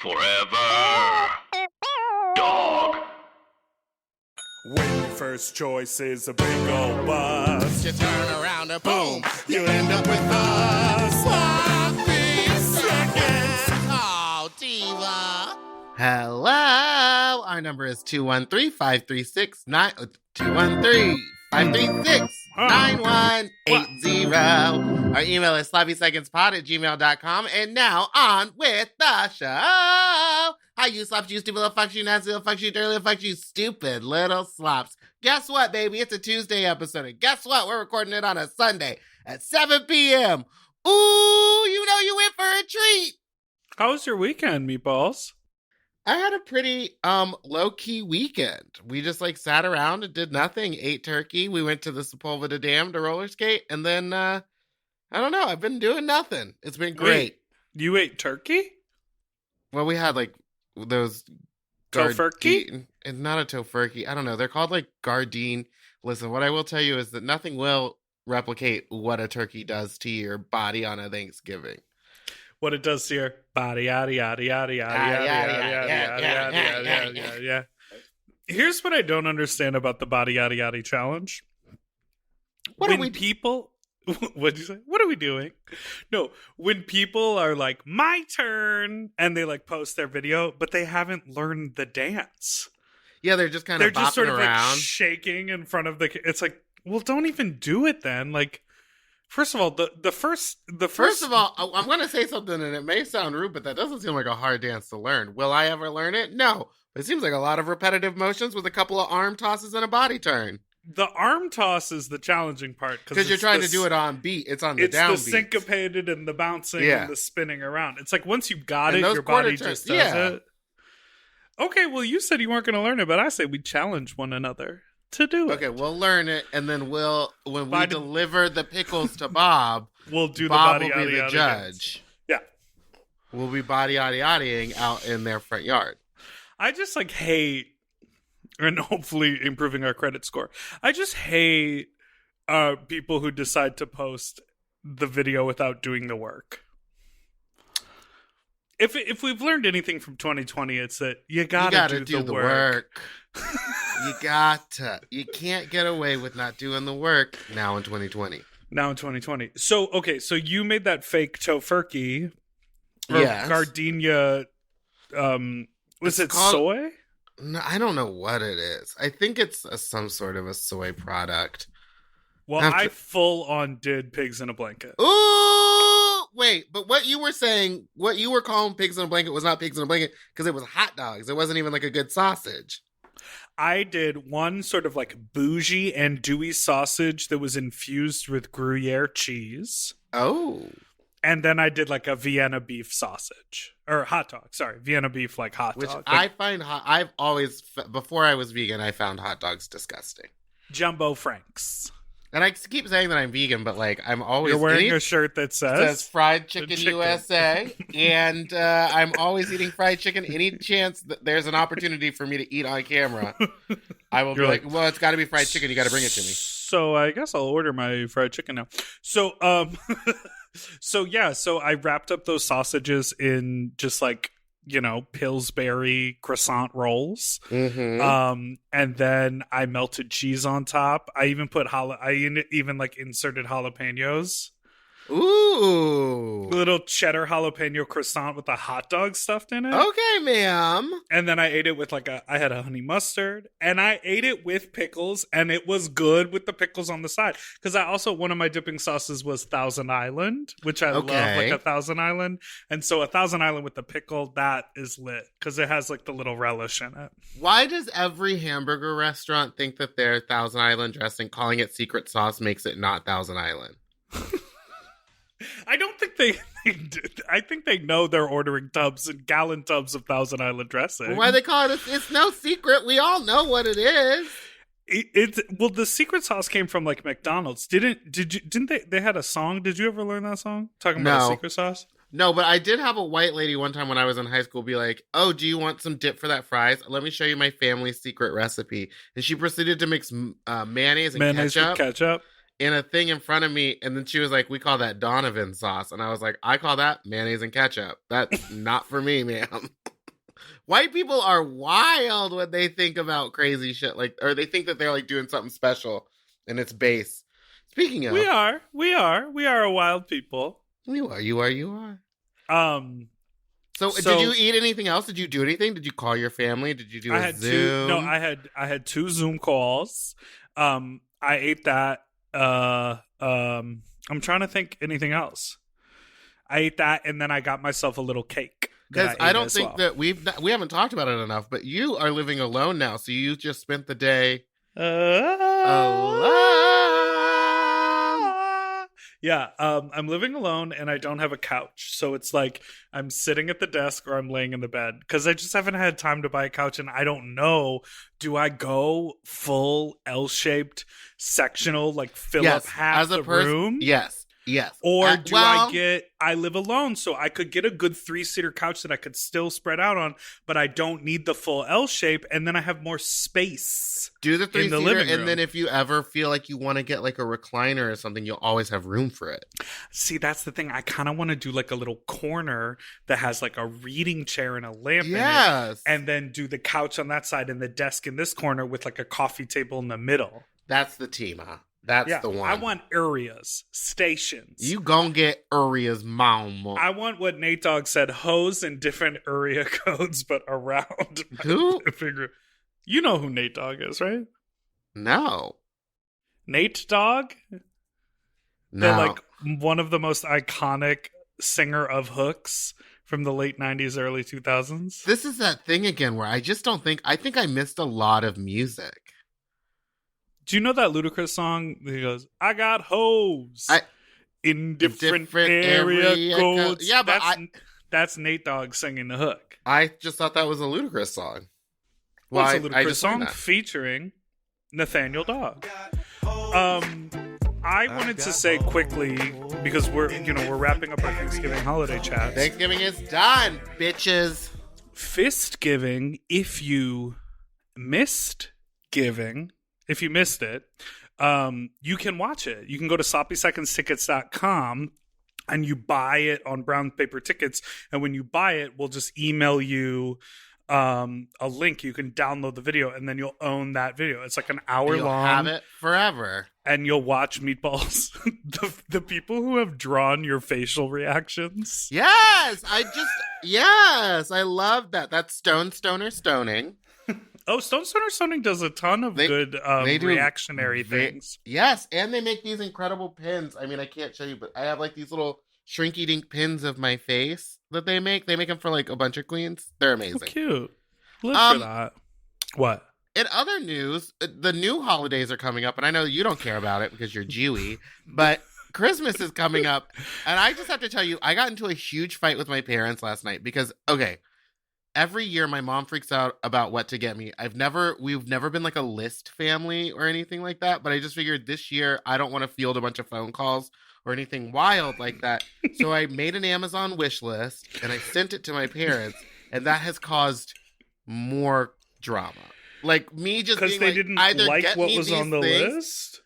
Forever. Dog. When your first choice is a big old bus, you turn around and boom, you end up with a sloppy seconds. Oh, diva. Hello. Our number is 213-536-9180. Our email is sloppysecondspod@gmail.com. And now on with the show. Hi, you slops, you stupid little fucks, you nasty little fucks, you dirty little fucks, you stupid little slops. Guess what, baby? It's a Tuesday episode. And guess what? We're recording it on a Sunday at 7 p.m. Ooh, you know you in for a treat. How was your weekend, meatballs? I had a pretty low-key weekend. We just sat around and did nothing, ate turkey. We went to the Sepulveda Dam to roller skate, and then I don't know, I've been doing nothing. It's been great. Wait, you ate turkey? Well, we had those Tofurkey? And not a tofurkey. I don't know. They're called Gardine. Listen, what I will tell you is that nothing will replicate what a turkey does to your body on a Thanksgiving. What it does to your body, yada, yada, yada, yada, yada, yada, yada, yada, yada. Here's what I don't understand about the body, yada, yada challenge. What'd you say? What are we doing? No, when people are like, my turn, and they post their video, but they haven't learned the dance. Yeah, they're just kind of They're just sort of around. shaking in front of the. It's well, don't even do it then. First of all, the first. First of all, I'm going to say something, and it may sound rude, but that doesn't seem like a hard dance to learn. Will I ever learn it? No. It seems like a lot of repetitive motions with a couple of arm tosses and a body turn. The arm toss is the challenging part. Because you're trying to do it on beat. It's on the downbeat. It's the syncopated and the bouncing and the spinning around. It's once you've got it, your body just does it. Okay, well, you said you weren't going to learn it, but I say we challenge one another to do it. Okay, we'll learn it, and then when we deliver the pickles to Bob, we'll do Bob the body will be the judge. Yeah. We'll be body yada out in their front yard. I just hate, and hopefully improving our credit score, I just hate people who decide to post the video without doing the work. If we've learned anything from 2020, it's that you gotta do the work. You gotta. You can't get away with not doing the work now in 2020. So, okay, so you made that fake tofurkey. Yes. Gardenia, was it soy? No, I don't know what it is. I think it's some sort of a soy product. Well, I full on did pigs in a blanket. Ooh, wait, but what you were saying, what you were calling pigs in a blanket was not pigs in a blanket because it was hot dogs. It wasn't even a good sausage. I did one sort of bougie and dewy sausage that was infused with Gruyere cheese. Oh. And then I did a Vienna beef sausage. Or hot dog, sorry. Vienna beef hot dog. Which I find I've always, before I was vegan, I found hot dogs disgusting. Jumbo Franks. And I keep saying that I'm vegan, but I'm always... You're wearing a shirt that says Fried Chicken USA. And I'm always eating fried chicken. Any chance that there's an opportunity for me to eat on camera, I will be well, it's got to be fried chicken. You got to bring it to me. So I guess I'll order my fried chicken now. So, so I wrapped up those sausages in just Pillsbury croissant rolls. Mm-hmm. And then I melted cheese on top. I even put inserted jalapenos. Ooh. Little cheddar jalapeno croissant with a hot dog stuffed in it. Okay, ma'am. And then I ate it with I had a honey mustard, and I ate it with pickles, and it was good with the pickles on the side. Because one of my dipping sauces was Thousand Island, which I love, a Thousand Island. And so a Thousand Island with the pickle, that is lit. Because it has the little relish in it. Why does every hamburger restaurant think that their Thousand Island dressing, calling it secret sauce, makes it not Thousand Island? I don't think they I think they know they're ordering tubs and gallon tubs of Thousand Island dressing. Why they call it? It's no secret. We all know what it is. Well, the secret sauce came from McDonald's. Didn't they had a song? Did you ever learn that song talking about secret sauce? No, but I did have a white lady one time when I was in high school be like, "Oh, do you want some dip for that fries? Let me show you my family's secret recipe." And she proceeded to mix mayonnaise and ketchup in a thing in front of me, and then she was like, "We call that Donovan sauce," and I was like, "I call that mayonnaise and ketchup. That's not for me, ma'am." White people are wild when they think about crazy shit, like, or they think that they're like doing something special and it's base. Speaking of, We are a wild people. you are. So did you eat anything else? Did you do anything? Did you call your family? Did you do a Zoom? I had 2 Zoom calls. I ate that. I'm trying to think anything else. I ate that, and then I got myself a little cake. Because I don't think that we haven't talked about it enough. But you are living alone now, so you just spent the day alone. Yeah, I'm living alone, and I don't have a couch, so it's like I'm sitting at the desk or I'm laying in the bed because I just haven't had time to buy a couch, and I don't know. Do I go full L-shaped sectional, like fill up half the room? Yes. Or I live alone, so I could get a good 3-seater couch that I could still spread out on, but I don't need the full L shape, and then I have more space. Do the 3-seater, and then if you ever feel like you want to get like a recliner or something, you'll always have room for it. See, that's the thing. I kind of want to do like a little corner that has like a reading chair and a lamp in it, and then do the couch on that side and the desk in this corner with like a coffee table in the middle. That's the team, huh? That's the one. I want areas, stations. You gon' get areas, mama. I want what Nate Dogg said, hoes in different area codes, but around. Who? You know who Nate Dogg is, right? No. Nate Dogg? No. They're like one of the most iconic singer of hooks from the late 90s, early 2000s. This is that thing again where I think I missed a lot of music. Do you know that Ludacris song? He goes, I got hoes in different area codes. Yeah, but that's Nate Dogg singing the hook. I just thought that was a Ludacris song. Well, it's a Ludacris song featuring Nathaniel Dogg. I wanted to say quickly, because we're wrapping up our Thanksgiving holiday chats. Thanksgiving is done, bitches. Fistgiving, if you missed giving... If you missed it, you can watch it. You can go to sloppysecondstickets.com and you buy it on brown paper tickets. And when you buy it, we'll just email you a link. You can download the video and then you'll own that video. It's like an hour long. Have it forever. And you'll watch Meatballs. the people who have drawn your facial reactions. Yes, I love that. That's stoner stoning. Oh, Stoner Stoning does a ton of good reactionary things. Yes, and they make these incredible pins. I mean, I can't show you, but I have like these little shrinky dink pins of my face that they make. They make them for like a bunch of queens. They're amazing. Oh, cute. Look for that. What? In other news, the new holidays are coming up, and I know you don't care about it because you're Jewy, but Christmas is coming up, and I just have to tell you, I got into a huge fight with my parents last night because, every year my mom freaks out about what to get me. We've never been like a list family or anything like that, but I just figured this year I don't want to field a bunch of phone calls or anything wild like that. So I made an Amazon wish list and I sent it to my parents, and that has caused more drama. Like me just being they like, didn't either like get what me was these on the things, list?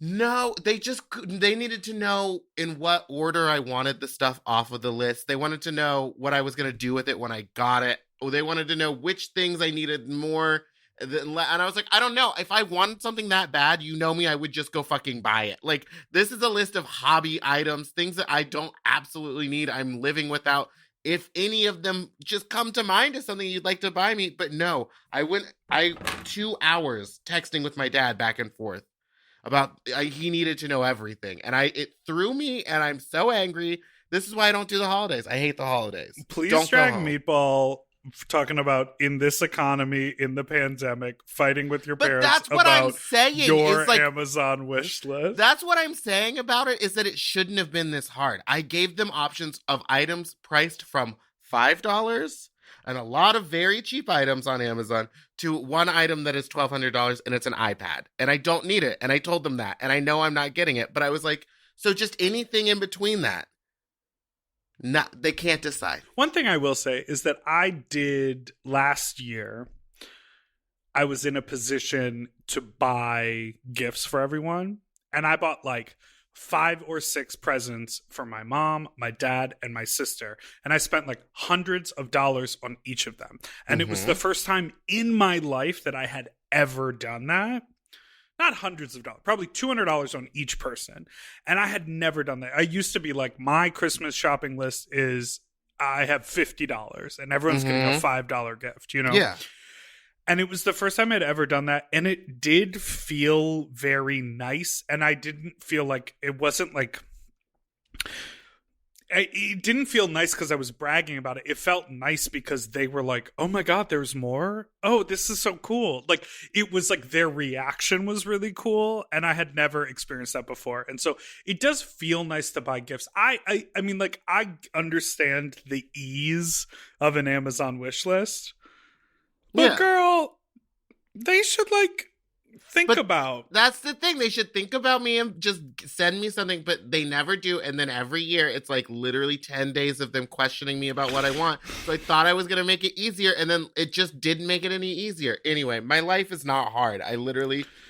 No, they needed to know in what order I wanted the stuff off of the list. They wanted to know what I was going to do with it when I got it. Or they wanted to know which things I needed more. And I was like, I don't know. If I wanted something that bad, you know me, I would just go fucking buy it. Like, this is a list of hobby items, things that I don't absolutely need. I'm living without. If any of them just come to mind as something you'd like to buy me. But no, I 2 hours texting with my dad back and forth. He needed to know everything, and it threw me, and I'm so angry. This is why I don't do the holidays. I hate the holidays. Please don't drag Meatball talking about in this economy, in the pandemic, fighting with your parents. But that's what I'm saying. Your is like, Amazon wish list. That's what I'm saying about it. Is that it shouldn't have been this hard. I gave them options of items priced from $5 and a lot of very cheap items on Amazon to one item that is $1,200 and it's an iPad. And I don't need it. And I told them that. And I know I'm not getting it. But I was like, so just anything in between that. No, they can't decide. One thing I will say is that I did last year, I was in a position to buy gifts for everyone. And I bought like 5 or 6 presents for my mom, my dad, and my sister. And I spent like hundreds of dollars on each of them. And it was the first time in my life that I had ever done that. Not hundreds of dollars, probably $200 on each person. And I had never done that. I used to be like, my Christmas shopping list is I have $50 and everyone's getting a $5 gift, you know? Yeah. And it was the first time I'd ever done that. And it did feel very nice. And I didn't feel like it wasn't like it didn't feel nice because I was bragging about it. It felt nice because they were like, oh my God, there's more. Oh, this is so cool. Like it was like their reaction was really cool. And I had never experienced that before. And so it does feel nice to buy gifts. I mean, like I understand the ease of an Amazon wish list. But girl, they should like think about. That's the thing. They should think about me and just send me something, but they never do. And then every year it's like literally 10 days of them questioning me about what I want. So I thought I was going to make it easier, and then it just didn't make it any easier. Anyway, my life is not hard.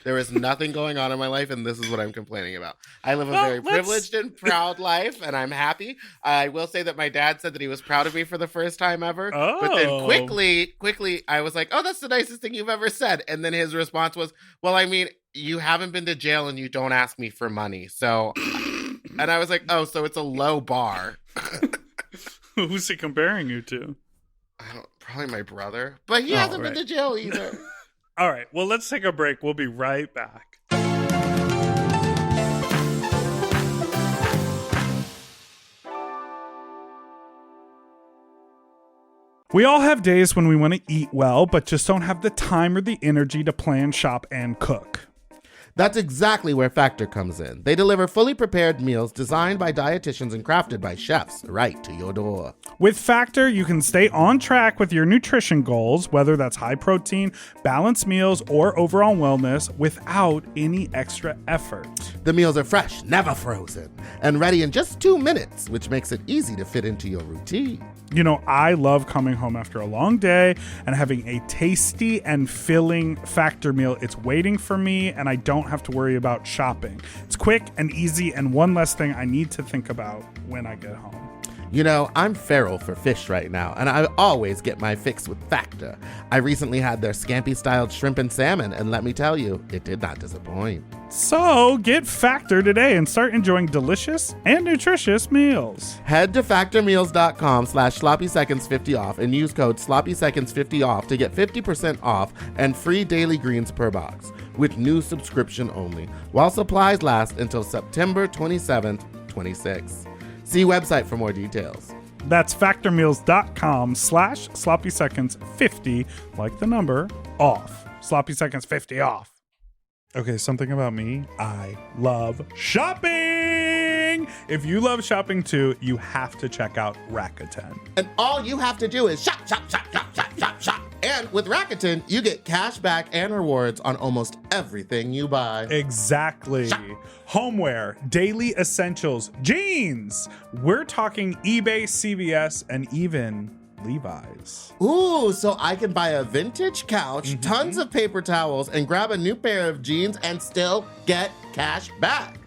There is nothing going on in my life, and this is what I'm complaining about. I live a very privileged and proud life, and I'm happy. I will say that my dad said that he was proud of me for the first time ever. Oh. But then quickly, I was like, oh, that's the nicest thing you've ever said. And then his response was, well, I mean, you haven't been to jail and you don't ask me for money. So, and I was like, oh, so it's a low bar. Who's he comparing you to? Probably my brother, but he hasn't been to jail either. All right, well, let's take a break. We'll be right back. We all have days when we want to eat well, but just don't have the time or the energy to plan, shop, and cook. That's exactly where Factor comes in. They deliver fully prepared meals designed by dietitians and crafted by chefs right to your door. With Factor, you can stay on track with your nutrition goals, whether that's high protein, balanced meals, or overall wellness, without any extra effort. The meals are fresh, never frozen, and ready in just 2 minutes, which makes it easy to fit into your routine. You know, I love coming home after a long day and having a tasty and filling Factor meal. It's waiting for me, and I don't have to worry about shopping. It's quick and easy, and one less thing I need to think about when I get home. You know, I'm feral for fish right now, and I always get my fix with Factor. I recently had their scampi-styled shrimp and salmon, and let me tell you, it did not disappoint. So get Factor today and start enjoying delicious and nutritious meals. Head to factormeals.com/sloppyseconds50 off and use code sloppyseconds50 off to get 50% off and free daily greens per box with new subscription only, while supplies last until September 27th, 26. See website for more details. That's factormeals.com/sloppyseconds50, like the number, off. Sloppy Seconds 50 off. Okay, something about me. I love shopping. If you love shopping too, you have to check out Rakuten. And all you have to do is shop, shop, shop, shop, shop, shop, shop. And with Rakuten, you get cash back and rewards on almost everything you buy. Exactly. Shop. Homeware, daily essentials, jeans. We're talking eBay, CVS, and even Levi's. Ooh, so I can buy a vintage couch, tons of paper towels, and grab a new pair of jeans and still get cash back.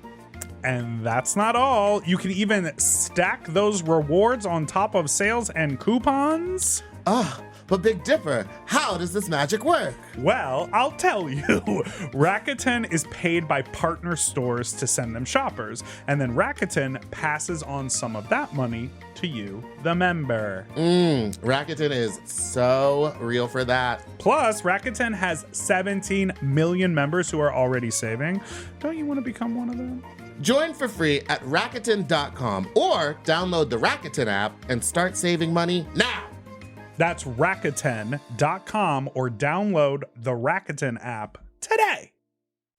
And that's not all. You can even stack those rewards on top of sales and coupons. But Big Dipper, how does this magic work? Well, I'll tell you. Rakuten is paid by partner stores to send them shoppers, and then Rakuten passes on some of that money to you, the member. Rakuten is so real for that. Plus, Rakuten has 17 million members who are already saving. Don't you want to become one of them? Join for free at Rakuten.com or download the Rakuten app and start saving money now. That's Rakuten.com or download the Rakuten app today.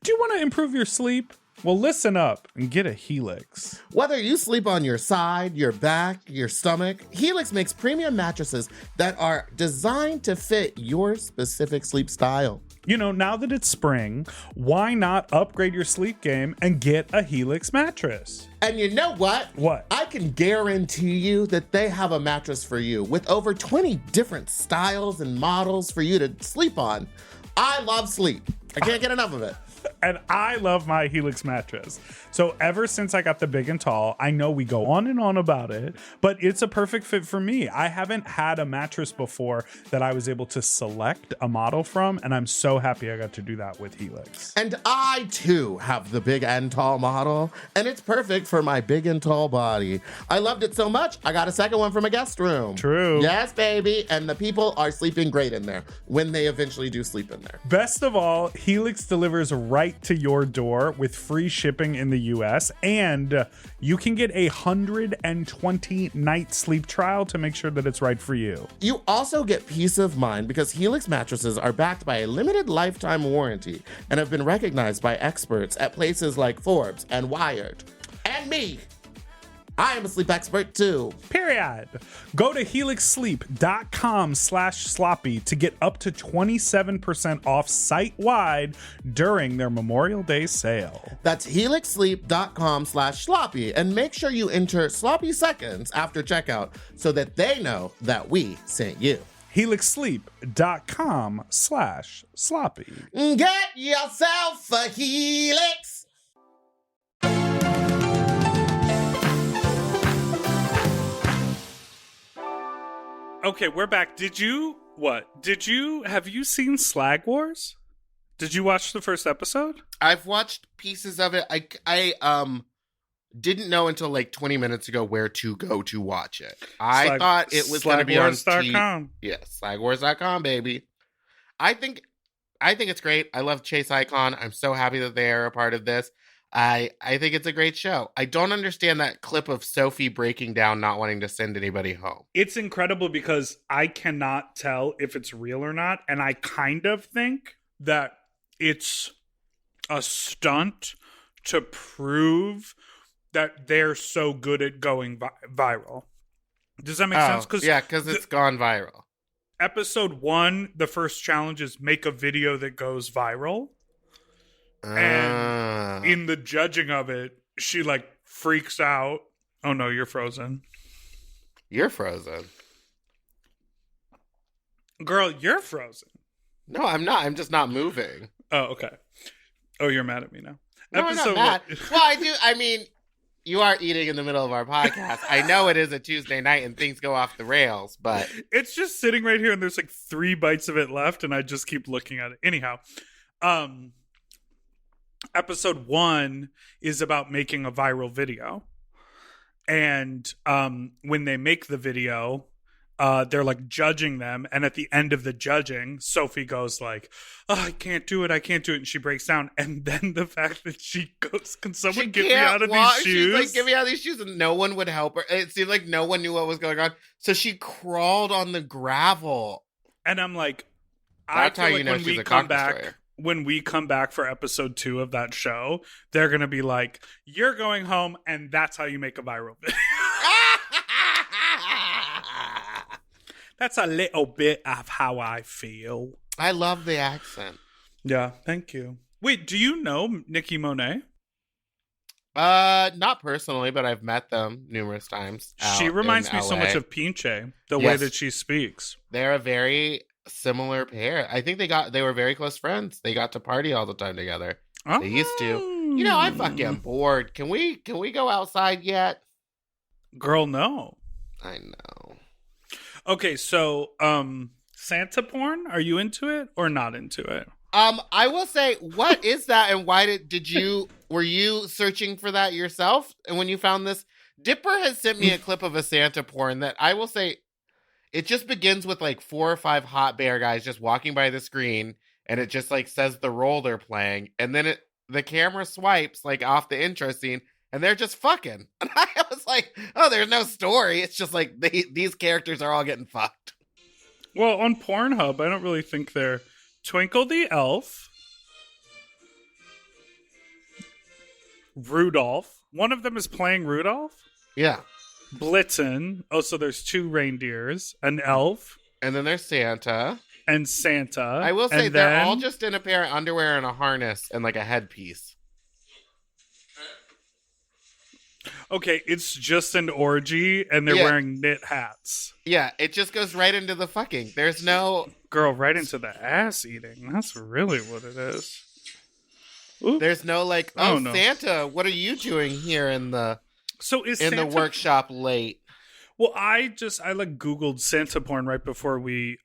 Do you want to improve your sleep? Well, listen up and get a Helix. Whether you sleep on your side, your back, your stomach, Helix makes premium mattresses that are designed to fit your specific sleep style. You know, now that it's spring, why not upgrade your sleep game and get a Helix mattress? And you know what? What? I can guarantee you that they have a mattress for you with over 20 different styles and models for you to sleep on. I love sleep. I can't get enough of it. And I love my Helix mattress. So ever since I got the big and tall, I know we go on and on about it, but it's a perfect fit for me. I haven't had a mattress before that I was able to select a model from, and I'm so happy I got to do that with Helix. And I, too, have the big and tall model, and it's perfect for my big and tall body. I loved it so much, I got a second one from a guest room. True. Yes, baby. And the people are sleeping great in there when they eventually do sleep in there. Best of all, Helix delivers right to your door with free shipping in the US, and you can get a 120-night sleep trial to make sure that it's right for you. You also get peace of mind because Helix mattresses are backed by a limited lifetime warranty and have been recognized by experts at places like Forbes and Wired. And me. I am a sleep expert too. Period. Go to helixsleep.com/sloppy to get up to 27% off site-wide during their Memorial Day sale. That's helixsleep.com/sloppy and make sure you enter sloppy seconds after checkout so that they know that we sent you. helixsleep.com/sloppy. Get yourself a Helix. Okay, we're back. Have you seen Slag Wars? Did you watch the first episode? I've watched pieces of it. I didn't know until like 20 minutes ago where to go to watch it. I thought it was going to be on slagwars.com. Yes, slagwars.com, baby. I think it's great. I love Chase Icon. I'm so happy that they are a part of this. I think it's a great show. I don't understand that clip of Sophie breaking down, not wanting to send anybody home. It's incredible because I cannot tell if it's real or not. And I kind of think that it's a stunt to prove that they're so good at going viral. Does that make sense? Because it's gone viral. Episode 1, the first challenge is make a video that goes viral. And in the judging of it, she like freaks out. Oh no, you're frozen. You're frozen. Girl, you're frozen. No, I'm not. I'm just not moving. Oh, okay. Oh, you're mad at me now. No, I'm not mad. Well, I do. I mean, you are eating in the middle of our podcast. I know it is a Tuesday night and things go off the rails, but it's just sitting right here and there's like 3 bites of it left and I just keep looking at it. Anyhow, episode 1 is about making a viral video. And when they make the video, they're like judging them. And at the end of the judging, Sophie goes like, oh, I can't do it. And she breaks down. And then the fact that she goes, can someone get me out of these shoes? She's like, get me out of these shoes. And no one would help her. It seemed like no one knew what was going on. So she crawled on the gravel. And I'm like, that's how you know she's a cock destroyer. When we come back for episode 2 of that show, they're going to be like, you're going home, and that's how you make a viral video. That's a little bit of how I feel. I love the accent. Yeah, thank you. Wait, do you know Nicki Monet? Not personally, but I've met them numerous times. She reminds me so much of Pinche, the way that she speaks. They're a very similar pair. I think they were very close friends. They got to party all the time together. Oh. They used to. You know, I'm fucking bored. Can we go outside yet? Girl, no. I know. Okay, so Santa porn, are you into it or not into it? I will say, what is that and why were you searching for that yourself? And when you found this, Dipper has sent me a clip of a Santa porn that I will say, it just begins with like 4 or 5 hot bear guys just walking by the screen, and it just like says the role they're playing, and then the camera swipes like off the intro scene, and they're just fucking. And I was like, oh, there's no story. It's just like these characters are all getting fucked. Well, on Pornhub, I don't really think they're Twinkle the Elf, Rudolph. One of them is playing Rudolph. Yeah. Blitzen. Oh, so there's 2 reindeers, an elf. And then there's Santa. And Santa. I will say they're all just in a pair of underwear and a harness and like a headpiece. Okay, it's just an orgy and they're wearing knit hats. Yeah, it just goes right into the fucking. There's no... Girl, right into the ass eating. That's really what it is. Ooh. There's no like, Oh, no. Santa, what are you doing here in the So is in Santa... the workshop late? Well, I like Googled Santa porn right before we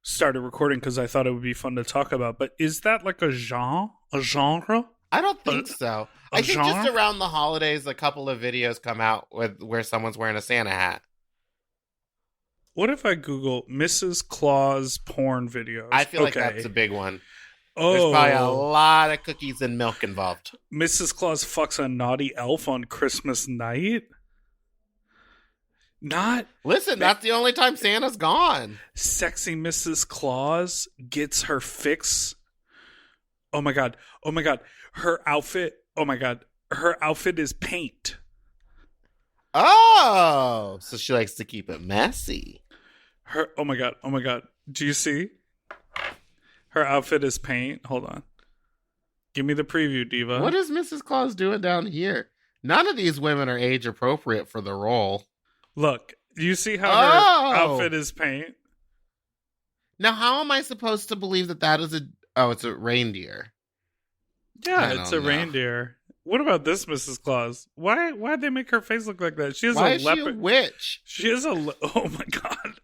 started recording because I thought it would be fun to talk about. But is that like a genre? I don't think so. I think genre? just around the holidays, a couple of videos come out where someone's wearing a Santa hat. What if I Google Mrs. Claus porn videos? I feel like that's a big one. Oh, There's probably a lot of cookies and milk involved. Mrs. Claus fucks a naughty elf on Christmas night. Listen, that's the only time Santa's gone. Sexy Mrs. Claus gets her fix. Oh my god. Her outfit. Oh my god. Her outfit is paint. Oh, so she likes to keep it messy. Oh my god. Do you see? Her outfit is paint. Hold on. Give me the preview, Diva. What is Mrs. Claus doing down here? None of these women are age appropriate for the role. Look, do you see how her outfit is paint? Now, how am I supposed to believe that is it's a reindeer? Yeah, it's a reindeer. What about this Mrs. Claus? Why'd they make her face look like that? She has Why a is leopard. she a witch? She has oh my god.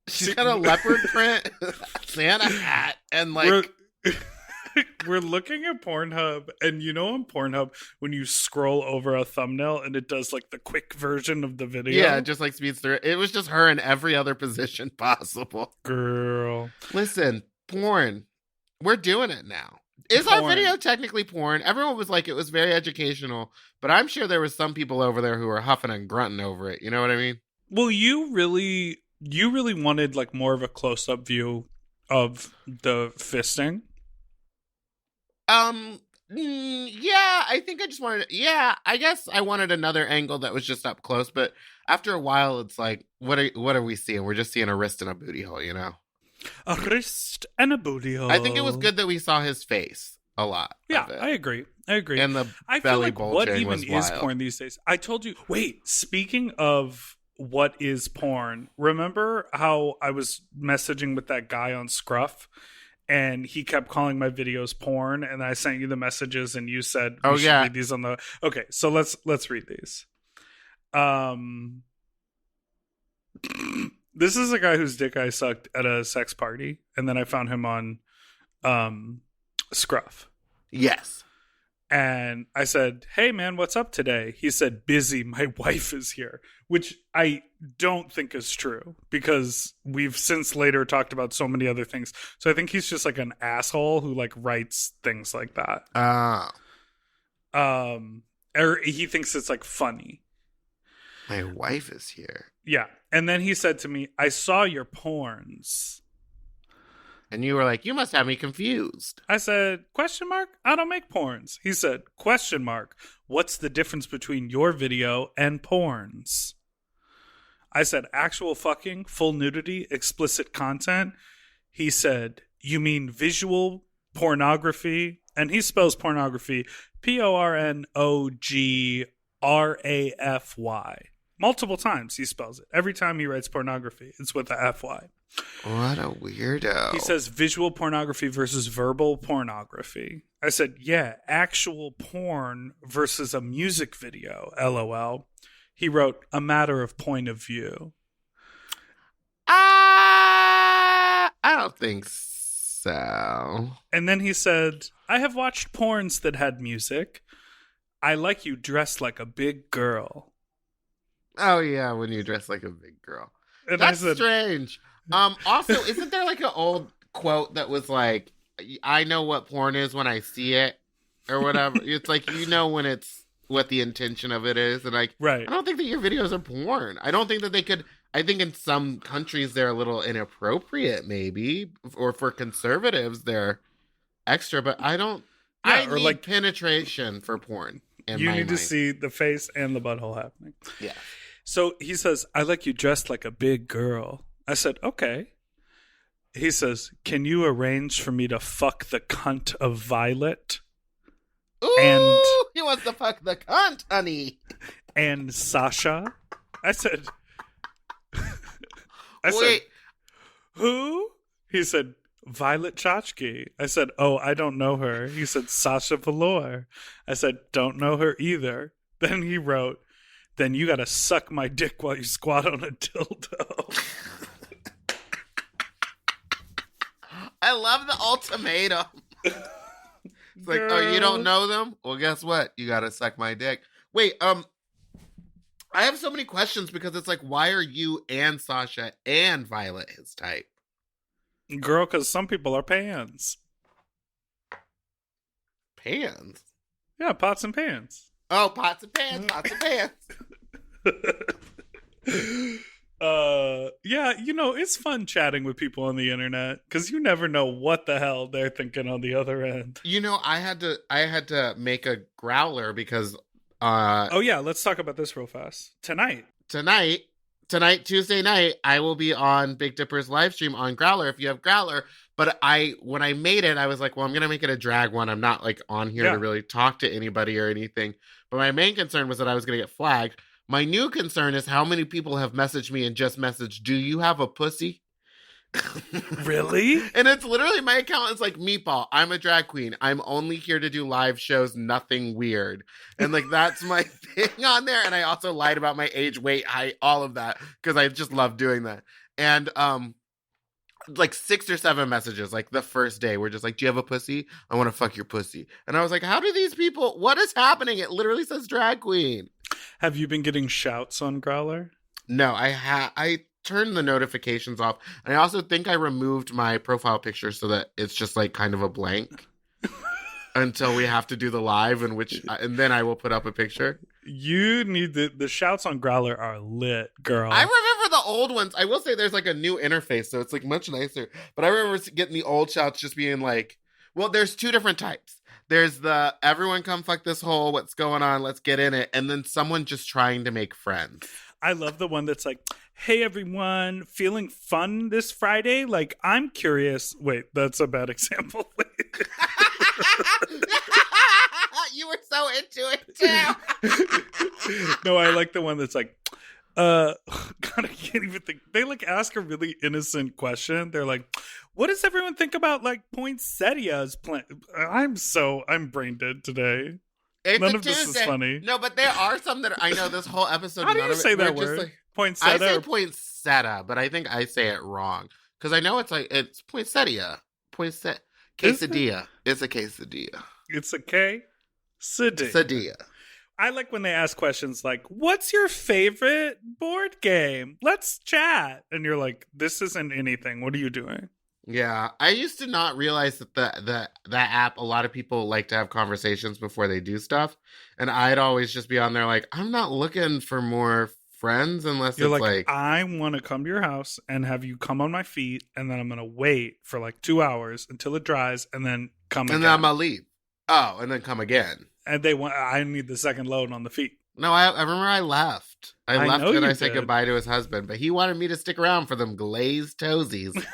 She's got a leopard print Santa hat and like we're looking at Pornhub, and you know on Pornhub when you scroll over a thumbnail and it does like the quick version of the video. Yeah, it just like speeds through it. It was just her in every other position possible. Girl. Listen, porn. We're doing it now. Is our video technically porn? Everyone was like, it was very educational, but I'm sure there was some people over there who were huffing and grunting over it. You know what I mean? Well, you really wanted like more of a close-up view of the fisting. Yeah, I think I just wanted. I guess I wanted another angle that was just up close, but after a while, it's like, what are we seeing? We're just seeing a wrist and a booty hole, you know? A wrist and a booty hole. I think it was good that we saw his face a lot. Yeah, I agree. And the I belly feel like bulging what even was is wild. porn these days? I told you. Wait, speaking of what is porn, remember how I was messaging with that guy on Scruff, and he kept calling my videos porn, and I sent you the messages, and you said, we should read these on the. Okay, so let's read these. This is a guy whose dick I sucked at a sex party, and then I found him on Scruff. Yes. And I said, hey, man, what's up today? He said, busy, my wife is here, which I don't think is true because we've since later talked about so many other things. So I think he's just like an asshole who like writes things like that. Or he thinks it's like funny. My wife is here. Yeah. And then he said to me, I saw your porns. And you were like, you must have me confused. I said, question mark? I don't make porns. He said, question mark. What's the difference between your video and porns? I said, actual fucking, full nudity, explicit content. He said, you mean visual pornography? And he spells pornography Pornography. Multiple times he spells it. Every time he writes pornography, it's with the FY. What a weirdo. He says visual pornography versus verbal pornography. I said, yeah, actual porn versus a music video, LOL. He wrote, a matter of point of view. I don't think so. And then he said, I have watched porns that had music. I like you dressed like a big girl. Oh, yeah, when you dress like a big girl. And That's I said, strange. Also, isn't there like an old quote that was like, I know what porn is when I see it or whatever? It's like, you know when it's what the intention of it is. And like, right. I don't think that your videos are porn. I don't think that they could. I think in some countries they're a little inappropriate, maybe. Or for conservatives, they're extra. But I don't. Yeah, I or need like penetration for porn. You need to see the face and the butthole happening. Yeah. So he says, I like you dressed like a big girl. I said, okay. He says, can you arrange for me to fuck the cunt of Violet? Ooh, and he wants to fuck the cunt, honey. And Sasha? I said, Wait. who? He said, Violet Chachki. I said, oh, I don't know her. He said, Sasha Velour. I said, don't know her either. Then he wrote, then you gotta suck my dick while you squat on a dildo. I love the ultimatum. It's like, oh, you don't know them? Well, guess what? You gotta suck my dick. Wait, I have so many questions because it's like, why are you and Sasha and Violet his type? Girl, because some people are pans. Pans? Yeah, pots and pans. Oh, pots and pans, pots and pans. Yeah, it's fun chatting with people on the internet because you never know what the hell they're thinking on the other end. I had to make a growler because oh yeah, let's talk about this real fast. Tonight, Tuesday night, I will be on Big Dipper's live stream on Growler if you have Growler. But when I made it, I was like, well, I'm gonna make it a drag one. I'm not like on here to really talk to anybody or anything. But my main concern was that I was gonna get flagged. My new concern is how many people have messaged me and just messaged, do you have a pussy? Really? And it's literally, my account is like, Meatball, I'm a drag queen. I'm only here to do live shows, nothing weird. And like, that's my thing on there. And I also lied about my age, weight, height, all of that, because I just love doing that. And like 6 or 7 messages like the first day were just like, do you have a pussy? I want to fuck your pussy. And I was like, how do these people, what is happening? It literally says drag queen. Have you been getting shouts on Growler? No, I turned the notifications off. And I also think I removed my profile picture so that it's just like kind of a blank until we have to do the live, and then I will put up a picture. You need the shouts on Growler are lit, girl. I remember the old ones. I will say there's like a new interface, so it's like much nicer. But I remember getting the old shouts just being like, well, there's 2 different types. There's the everyone come fuck this hole, what's going on, let's get in it. And then someone just trying to make friends. I love the one that's like, hey everyone, feeling fun this Friday? Like, I'm curious. Wait, that's a bad example. You were so into it too. No, I like the one that's like, God, I can't even think. They like ask a really innocent question. They're like, what does everyone think about like poinsettias plant? I'm brain dead today. None of this is funny. No, but there are some that I know this whole episode. How do you say that word? Like, poinsettia? I say poinsettia, but I think I say it wrong. Because I know it's poinsettia. Quesadilla. It's a quesadilla. It's a K? Sadilla. I like when they ask questions like, what's your favorite board game? Let's chat. And you're like, this isn't anything. What are you doing? Yeah, I used to not realize that that app, a lot of people like to have conversations before they do stuff. And I'd always just be on there like, I'm not looking for more friends unless you're it's like, I want to come to your house and have you come on my feet. And then I'm going to wait for like 2 hours until it dries and then come again. And then I'm going to leave. Oh, and then come again. And I need the second load on the feet. No, I remember I left. I left and I said did. goodbye to his husband. But he wanted me to stick around for them glazed toesies.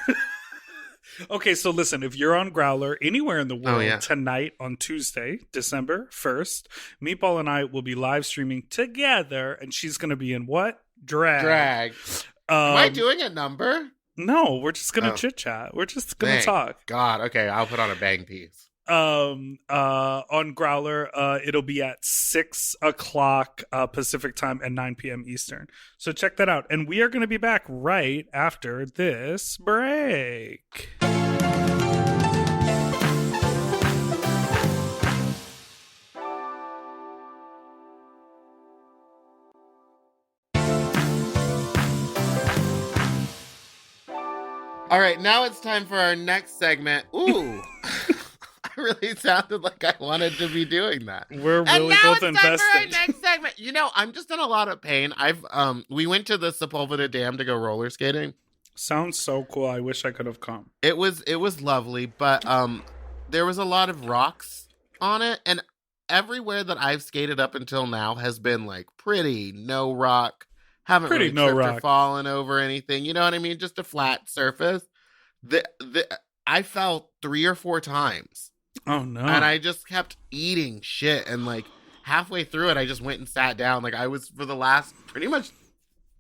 Okay, so listen, if you're on Growler anywhere in the world tonight on Tuesday, December 1st, Meatball and I will be live streaming together, and she's going to be in what? Drag. Am I doing a number? No, we're just going to chit-chat. We're just going to talk. God, okay, I'll put on a bang piece. On Growler, it'll be at 6 o'clock Pacific time and 9 p.m. Eastern. So check that out. And we are going to be back right after this break. All right, now it's time for our next segment. Ooh. Really sounded like I wanted to be doing that. We're really both invested. And now it's time for our next segment. I'm just in a lot of pain. We went to the Sepulveda Dam to go roller skating. Sounds so cool. I wish I could have come. It was lovely, but there was a lot of rocks on it, and everywhere that I've skated up until now has been like pretty no rock. Haven't really tripped or fallen over anything. You know what I mean? Just a flat surface. I fell 3 or 4 times. Oh no. And I just kept eating shit, and like halfway through it I just went and sat down. Like I was, for the last pretty much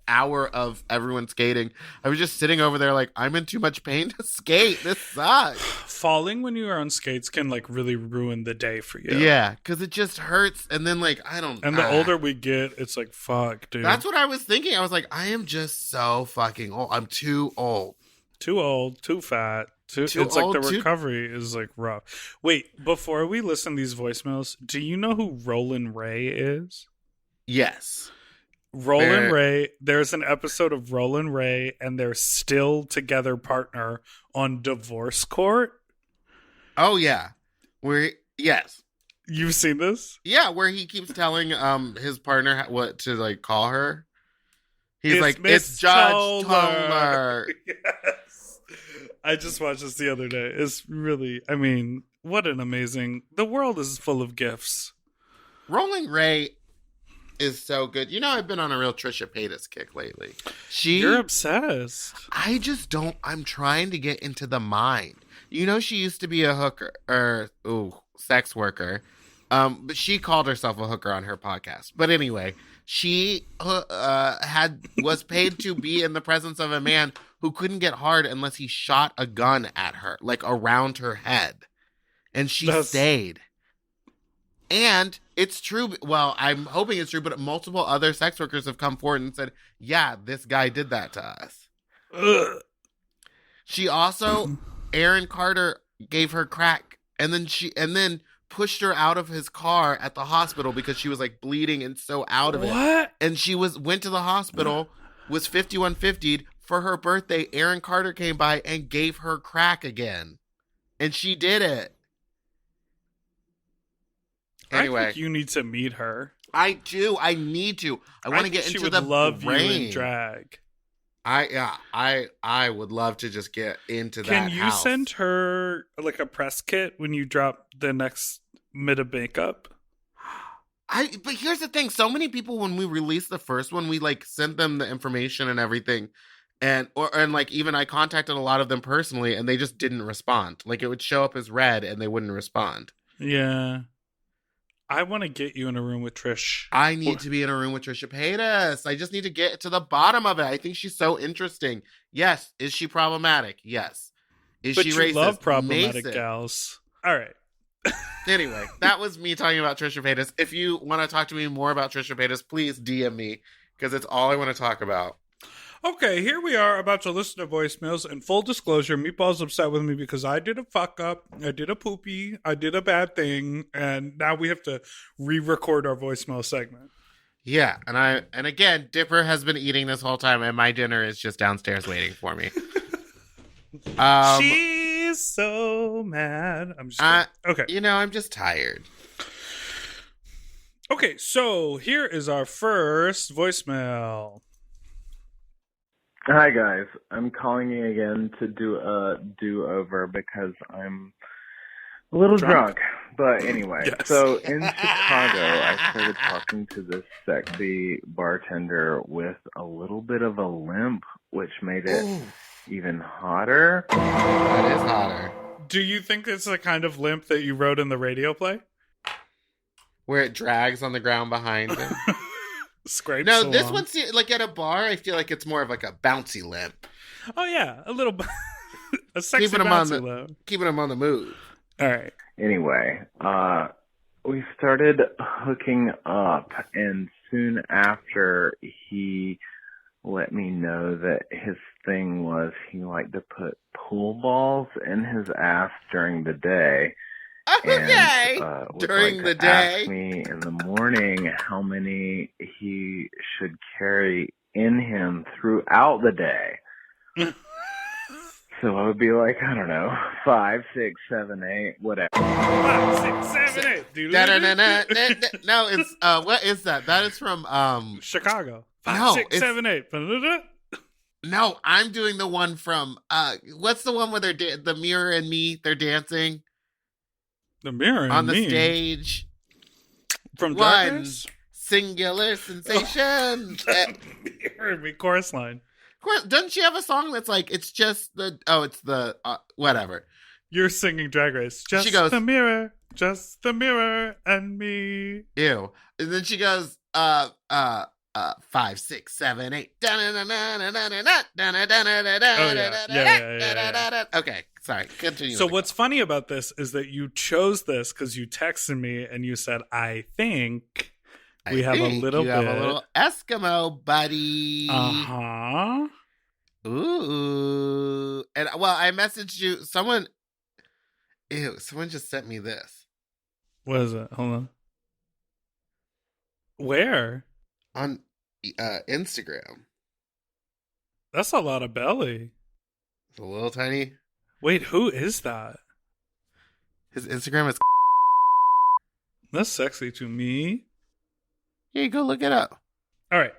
hour of everyone skating, I was just sitting over there like, I'm in too much pain to skate. This sucks. Falling when you are on skates can like really ruin the day for you. Yeah, because it just hurts. And then like, I don't. And the older we get, it's like, fuck, dude. That's what I was thinking. I was like, I am just so fucking old. I'm too old. Too old, too fat. It's old, like the recovery is like rough. Wait, before we listen to these voicemails, do you know who Roland Ray is? Yes. Roland Ray, there's an episode of Roland Ray and their still together partner on Divorce Court. Oh, yeah. Yes. You've seen this? Yeah, where he keeps telling his partner what to like call her. He's It's like, Miss it's Judge Toller." Toller. Yes. I just watched this the other day. It's really, I mean, what an amazing, the world is full of gifts. Rolling Ray is so good. You know, I've been on a real Trisha Paytas kick lately. You're obsessed. I just don't, I'm trying to get into the mind. You know, she used to be a hooker, sex worker. But she called herself a hooker on her podcast. But anyway, she was paid to be in the presence of a man who couldn't get hard unless he shot a gun at her, like around her head. And she stayed. And it's true. Well, I'm hoping it's true, but multiple other sex workers have come forward and said, yeah, this guy did that to us. Ugh. She also, Aaron Carter gave her crack and then pushed her out of his car at the hospital because she was like bleeding and so out of it. What? And she went to the hospital, was 5150'd. For her birthday, Aaron Carter came by and gave her crack again. And she did it. Anyway. I think you need to meet her. I do. I need to. I want to get into the love brain. you in drag. I would love to just get into that. Can you house. send her like a press kit when you drop the next bit of makeup? But here's the thing. So many people, when we released the first one, we like sent them the information and everything. And like even I contacted a lot of them personally and they just didn't respond. Like it would show up as red and they wouldn't respond. Yeah. I want to get you in a room with Trish. I need to be in a room with Trisha Paytas. I just need to get to the bottom of it. I think she's so interesting. Yes. Is she problematic? Yes. Is but she you racist? love problematic Mason. gals. All right. Anyway, that was me talking about Trisha Paytas. If you want to talk to me more about Trisha Paytas, please DM me because it's all I want to talk about. Okay, here we are about to listen to voicemails. And full disclosure, Meatball's upset with me because I did a fuck up. I did a poopy. I did a bad thing. And now we have to re-record our voicemail segment. Yeah, and again, Dipper has been eating this whole time, and my dinner is just downstairs waiting for me. She's so mad. I'm just kidding. Okay. You know, I'm just tired. Okay, so here is our first voicemail. Hi guys, I'm calling you again to do a do-over because I'm a little drunk. But anyway, Yes. So in Chicago, I started talking to this sexy bartender with a little bit of a limp, which made it even hotter. That is hotter. Do you think it's the kind of limp that you wrote in the radio play? Where it drags on the ground behind him. Scrapes No, along. this one's like at a bar. I feel like it's more of like a bouncy limp. Oh yeah, a little a sexy Keeping him on bouncy low. Keeping him on the move. All right. Anyway, we started hooking up, and soon after, he let me know that his thing was he liked to put pool balls in his ass during the day. Okay. And, would During like the to day. ask me in the morning how many he should carry in him throughout the day. So I would be like, I don't know, 5, 6, 7, 8, whatever. 5, 6, 7, 8. No, it's what is that? That is from Chicago. 5, No, 6, it's- 7, 8. No, I'm doing the one from what's the one where they're the mirror and me, they're dancing The mirror on the and me. stage. From One Darkness. singular sensation. Mirror and me chorus line. Of course, doesn't she have a song that's like it's just the it's the whatever. You're singing Drag Race. Just She goes- the mirror and me. Ew. And then she goes, 5, 6, 7, 8. Okay, sorry. Continue. So what's funny about this is that you chose this because you texted me and you said, "I think we have a little Eskimo buddy." Uh-huh. Ooh. And well, I messaged you. Someone just sent me this What is it? Hold on. Where? on Instagram. That's a lot of belly. It's a little tiny. Wait, who is that? His Instagram is. That's sexy to me. Here, go look it up. All right.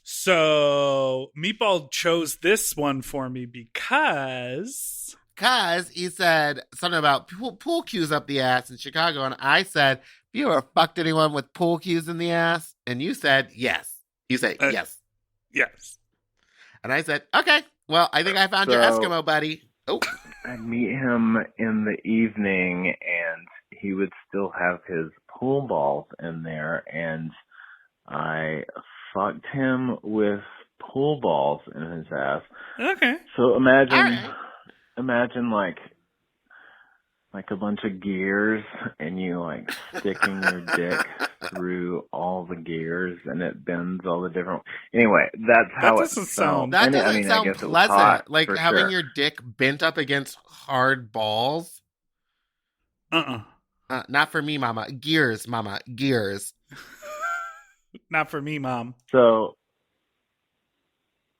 So Meatball chose this one for me because he said something about pool cues up the ass in Chicago. And I said, have you ever fucked anyone with pool cues in the ass? And you said, yes. You said, yes. Yes. And I said, okay, well, I think I found your Eskimo buddy. Oh. I'd meet him in the evening, and he would still have his pool balls in there, and I fucked him with pool balls in his ass. Okay. So imagine like a bunch of gears, and you like sticking your dick through all the gears, and it bends all the different. Anyway, that's how it sounds. That doesn't sound pleasant. Like having your dick bent up against hard balls. Not for me, mama. Gears, mama. Gears. Not for me, mom. So,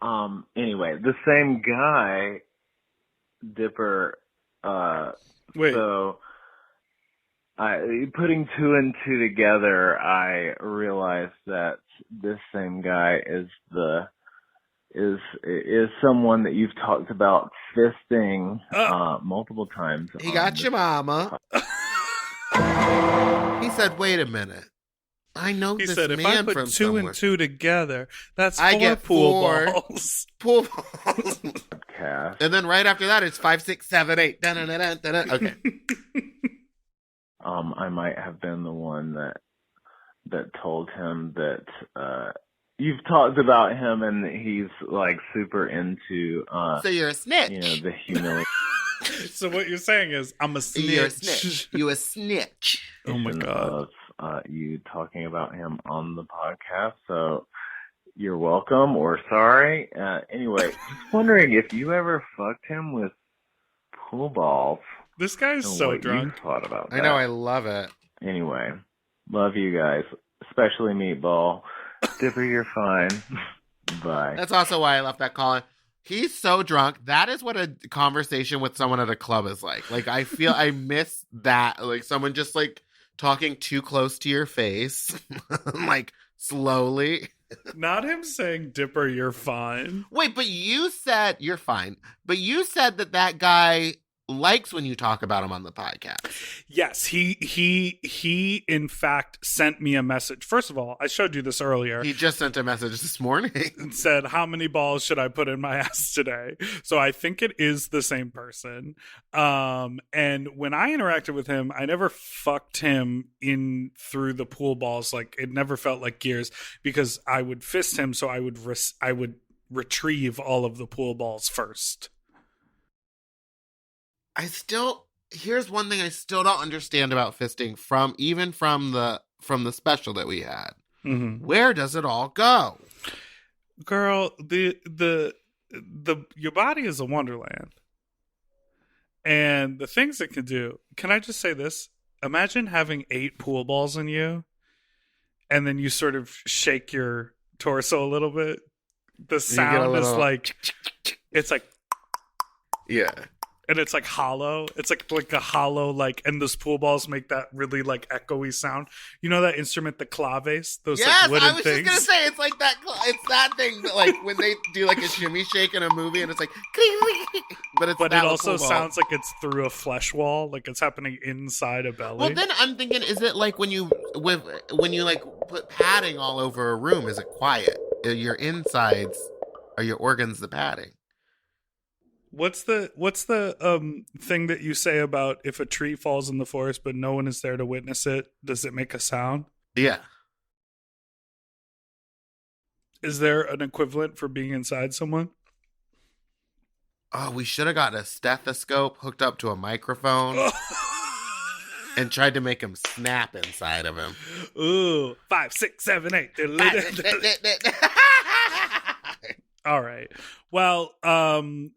anyway, the same guy, Dipper. Wait. So, putting two and two together, I realized that this same guy is someone that you've talked about fisting multiple times. He got your mama. He said, "Wait a minute. I know he this said, man if I put from two somewhere. and two together, that's I get pool four balls. Pool balls." Cast. And then right after that, it's 5, 6, 7, 8. Okay. I might have been the one that told him that you've talked about him, and he's like super into. So you're a snitch. You know, the humiliation. So what you're saying is, I'm a snitch. You're a snitch. You a snitch. Oh my God. Of you talking about him on the podcast, so you're welcome or sorry. Anyway, just wondering if you ever fucked him with pool balls. This guy's so what drunk. You thought about that. I know, I love it. Anyway, love you guys, especially Meatball. Dipper, you're fine. Bye. That's also why I left that call. He's so drunk. That is what a conversation with someone at a club is like. Like, I feel I miss that. Like, someone just, like, talking too close to your face. Like, slowly. Not him saying, Dipper, you're fine. Wait, but you said, you're fine. But you said that guy likes when you talk about him on the podcast. Yes, he in fact sent me a message. First of all, I showed you this earlier. He just sent a message this morning and said, how many balls should I put in my ass today? So I think it is the same person. And when I interacted with him, I never fucked him in through the pool balls. Like, it never felt like gears because I would fist him, so I would retrieve all of the pool balls first. Here's one thing I still don't understand about fisting from the special that we had. Mm-hmm. Where does it all go? Girl, your body is a wonderland. And the things it can do, can I just say this? Imagine having 8 pool balls in you, and then you sort of shake your torso a little bit. The sound is like, it's like, yeah. And it's like hollow. It's like a hollow, like, and those pool balls make that really like echoey sound. You know that instrument, the claves? Those like wooden I was things? just gonna say it's like that. It's that thing that, like, when they do like a shimmy shake in a movie, and it's like, but it also sounds like it's through a flesh wall, like it's happening inside a belly. Well, then I'm thinking, is it like when you like put padding all over a room? Is it quiet? Are your insides, are your organs the padding? What's the thing that you say about if a tree falls in the forest but no one is there to witness it? Does it make a sound? Yeah. Is there an equivalent for being inside someone? Oh, we should have gotten a stethoscope hooked up to a microphone and tried to make him snap inside of him. Ooh, 5, 6, 7, 8. All right. Well,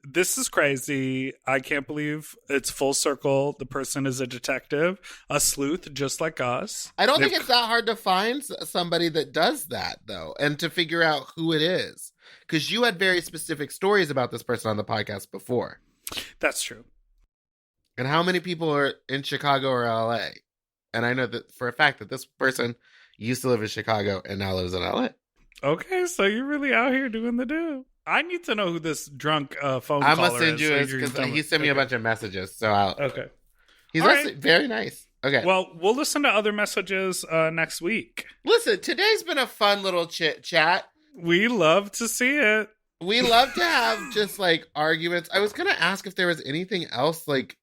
this is crazy. I can't believe it's full circle. The person is a detective, a sleuth, just like us. I don't think it's that hard to find somebody that does that, though, and to figure out who it is. Because you had very specific stories about this person on the podcast before. That's true. And how many people are in Chicago or LA? And I know that for a fact that this person used to live in Chicago and now lives in LA. Okay, so you're really out here doing the do. I need to know who this drunk phone caller is. I'm going to send you his, because he sent me a bunch of messages. So Okay. He's actually very nice. Okay. Well, we'll listen to other messages next week. Listen, today's been a fun little chit chat. We love to see it. We love to have just like arguments. I was going to ask if there was anything else like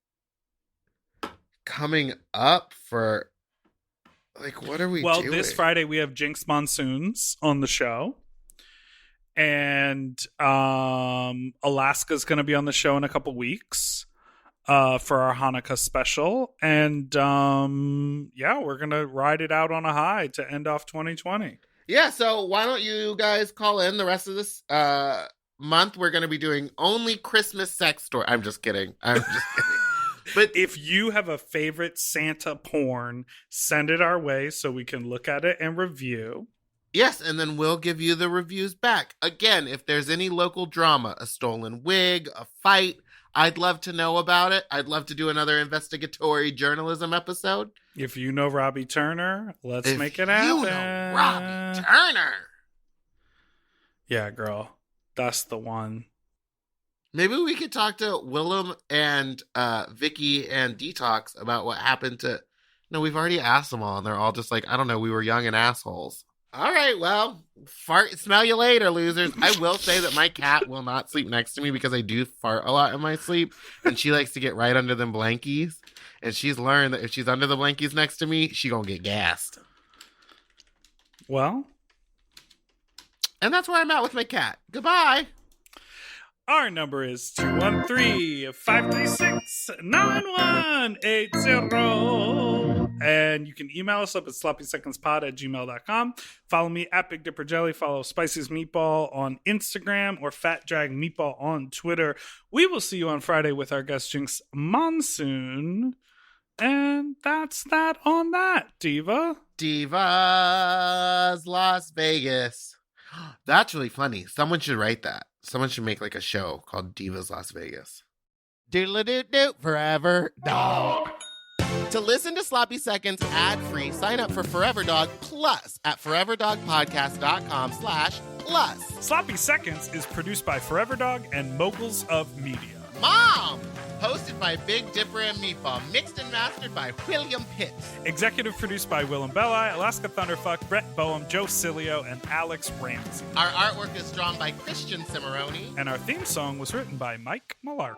coming up for, like, what are we doing? Well, this Friday we have Jinx Monsoons on the show. And Alaska's going to be on the show in a couple weeks for our Hanukkah special. And yeah, we're going to ride it out on a high to end off 2020. Yeah, so why don't you guys call in the rest of this month? We're going to be doing only Christmas sex story. I'm just kidding. But if you have a favorite Santa porn, send it our way so we can look at it and review. Yes, and then we'll give you the reviews back. Again, if there's any local drama, a stolen wig, a fight, I'd love to know about it. I'd love to do another investigatory journalism episode. If you know Robbie Turner, let's make it happen. You know Robbie Turner. Yeah, girl. That's the one. Maybe we could talk to Willem and Vicky and Detox about what happened to... No, we've already asked them all, and they're all just like, I don't know, we were young and assholes. All right, well, smell you later, losers. I will say that my cat will not sleep next to me because I do fart a lot in my sleep, and she likes to get right under them blankies. And she's learned that if she's under the blankies next to me, she gonna get gassed. Well. And that's where I'm at with my cat. Goodbye. Our number is 213-536-9180. And you can email us up at sloppysecondspod@gmail.com. Follow me at Big Dipper Jelly. Follow Spicy's Meatball on Instagram or Fat Drag Meatball on Twitter. We will see you on Friday with our guest Jinx Monsoon. And that's that on that, Diva. Divas Las Vegas. That's really funny. Someone should write that. Someone should make like a show called Divas Las Vegas. Doodle-doo-doo, forever dog. To listen to Sloppy Seconds ad-free, sign up for Forever Dog Plus at foreverdogpodcast.com/plus. Sloppy Seconds is produced by Forever Dog and Moguls of Media. M.O.M. Hosted by Big Dipper and Meatball. Mixed and mastered by William Pitts. Executive produced by Willem Belli, Alaska Thunderfuck, Brett Boehm, Joe Cilio, and Alex Ramsey. Our artwork is drawn by Christian Cimarroni. And our theme song was written by Mike Malarkey.